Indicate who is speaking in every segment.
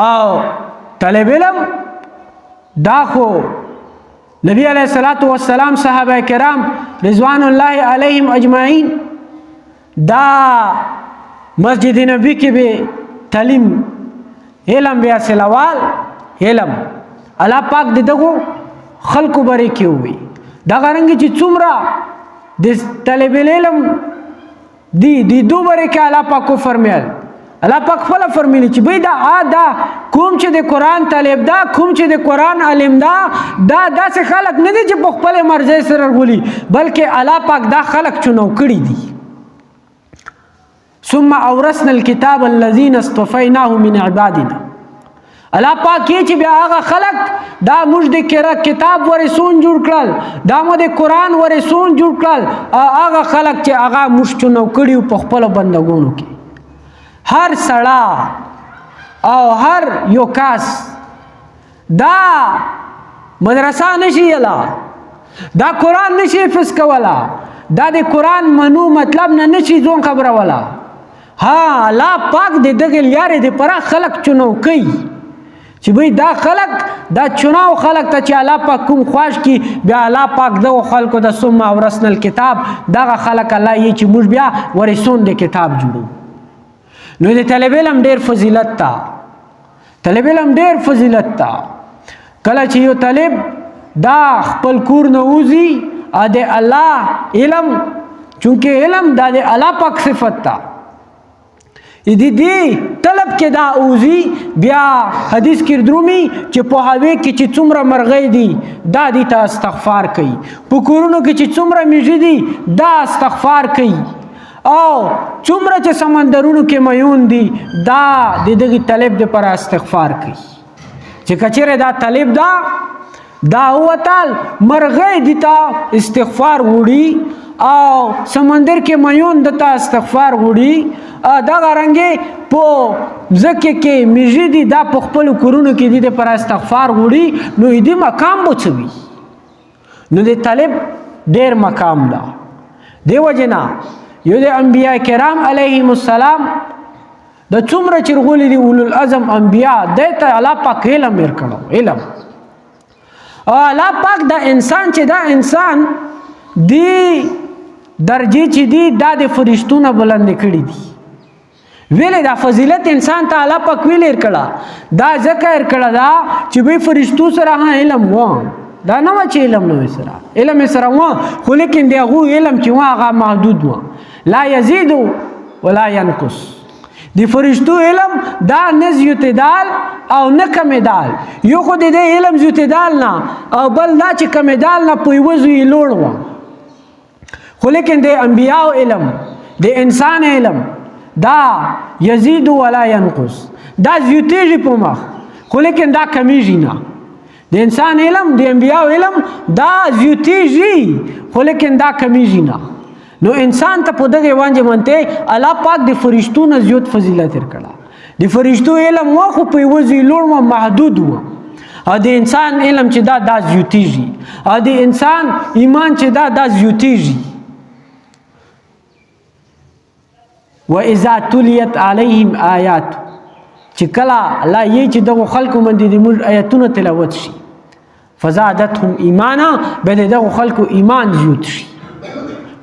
Speaker 1: او طالب علم دا خو نبی علیہ الصلوۃ والسلام صحابه کرام رضوان الله علیهم اجمعین دا مسجد نبی کې به تعلیم علم بیا سلوال علم الله پاک دغه خلقو بری کیوي دا غرنګ چې څومره د طالب علم دی دوباره کې الله پاک کو فرمایل الله پاک خپل فرمایلی چې به دا کوم چې د قران طالب دا کوم چې د قران عالم دا داسې خلق نه دي چې په خپل مرزي سره غولي بلکې الله پاک دا خلق چونو کړی دي ثم اورثنا الكتاب الذين اصطفيناه من عبادنا الله پاک چې بیا هغه خلق دا موږ د کتاب ورسون جوړ کړل دا مو د قران ورسون جوړ کړل هغه خلق چې هغه موږ چونو کړیو په خپل بندګونو کې هر سړی او هر یو کس دا مدرسه نشي یلا دا قران نشي حفظ کولا دا د قران منو مطلب نه نشي ځون خبره ولا ها الله پاک دې دغه لیارې دې پر خلق چونو کوي چې به دا خلق دا چناو خلق ته چې الله پاک کوم خواش کی بیا الله پاک دغه خلقو د ثم اورثنا الكتاب دغه خلق الله یې چې موږ بیا ورسون د کتاب جوړو نو د طالب علم ډیر فضیلت تا طالب علم ډیر فضیلت تا کله چې یو طالب دا خپل کور نه وځي ا د الله علم چونکه علم د الله پاک صفت تا دی طلب کې دا اوزي بیا حدیث کې درومي چې په هوی کې چې څومره مرغۍ دي دا دي ته استغفار کوي په کورونو کې چې څومره میږي دي دا استغفار کوي او څومره چې سمندرونو کې میون دي دا د دغه طلب د پر استغفار کوي چې کچره دا طلب دا وتل مرغۍ دي ته استغفار وړي او سمندر کې میون د ته استغفار وړي دا غرنګي په زکه کې میږي دي دا په خپل کورونو کې دي د پر استغفار وړي نو دې مقام بوڅوي نو د طلب ډېر مقام دا دیو جنا یو د انبیاء کرام علیهم السلام د څومره چرغولي دي اولو العزم انبیاء دته الله پاک علم ورکړو علم او الله پاک دا انسان چې دا انسان دی درجه چې دی دا د فرشتونو بلند کړي دي ویلې دا فضیلت انسان ته الله پاک ویلې کړه دا ذکر کړه دا چې به فرشتو سره علم و دا نه چې علم نه سره علم سره و خو لیکن دی هغه علم چې هغه محدود و لا یزيد ولا ينقص دی فرشتو علم دا نه زیاتدال او نه کمدال یو خو د علم زیاتدال نه او بل دا چې کمدال نه په وځي لوړ و خو لیکن د انبیاء علم د انسان علم دا یزيد ولا ينقص دا زیاتېږي په مخ خو لیکن دا کمیږي نه د انسان علم د انبیاء علم دا زیاتېږي خو لیکن دا کمیږي نه نو انسان ته په دغه وانجه منته الله پاک د فرشتو نه زیات فضیلت ورکړه د فرشتو علم واخو په وځي لوړ و محدود و ا د انسان علم چې دا زیاتېږي ا د انسان ایمان چې دا زیاتېږي واذا تليت عليهم آیات چې کله الله یې چې دغه خلکو باندې د موږ آیاتونه تلاوت شي فزادتهم ایمانا به دغه خلکو ایمان زیات شي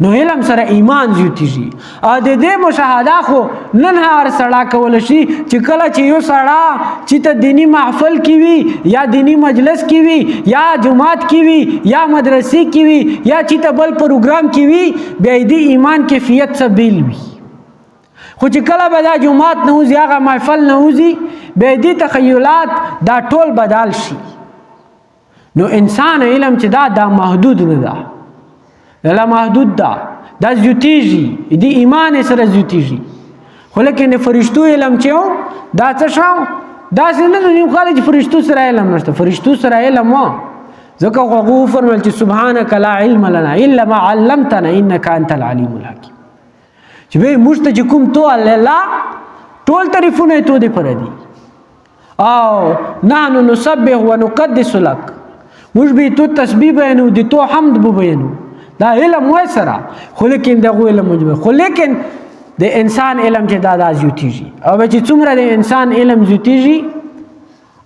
Speaker 1: نو علم سره ایمان زیاتېږي ا د دې مشاهده خو نن هر سړی کول شي چې کله چې یو سړی چې ته دینی محفل کې وي یا دینی مجلس کې وي یا جماعت کې وي یا مدرسې کې وي یا چې ته بل پروګرام کې وي بیا دې ایمان کیفیت څه بیل وي خو چې کله به دا جماعت نه وځي هغه محفل نه وځي بیا دې تخیلات دا ټول بدل شي نو انسان علم چې دا محدود نه ده لا محدود دا زیاتېږي دې ایمان سره زیاتېږي خو لیکن فرشتو علم چې دا څه شو دا څنګه نه خالي فرشتو سره علم نشته فرشتو سره علم و ځکه هغه فرمایل چې سبحانك لا علم لنا الا ما علمتنا انك انت العليم الحكيم چې به مشته چې کوم تو الله ټول تعریفونه ته دې پر دي او نحن نسبح ونقدس لك موږ به تو تسبیح بیانو دي تو حمد بیانو دا علم وسره خو لیکن دا علم موجود خو لیکن د انسان علم چې دا زیاتېږي او چې څومره د انسان علم زیاتېږي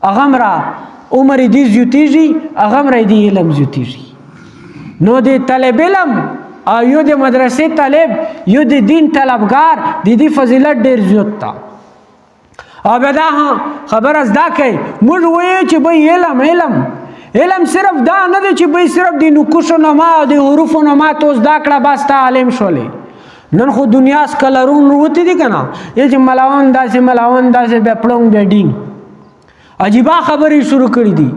Speaker 1: هغه را عمر دې زیاتیږي، هغه را دې علم زیاتیږي. نو د طالب علم او یو د مدرسې طالب یو د دین طلبګار د دې فضیلت ډېر زیات تا. او بیا دا خبره زده کوي موږ وایو چې بھائی علم صرف دا نه دی چې بھائی صرف د نقوشو نما او د حروفو نما تو زده کړه بس ته عالم شولې. نن خو دنیا سکلرون وروتې دي که نه، یا چې ملاون داسې بیا پړونګ بیا ډینګ عجیبه خبرې شروع کړي دي.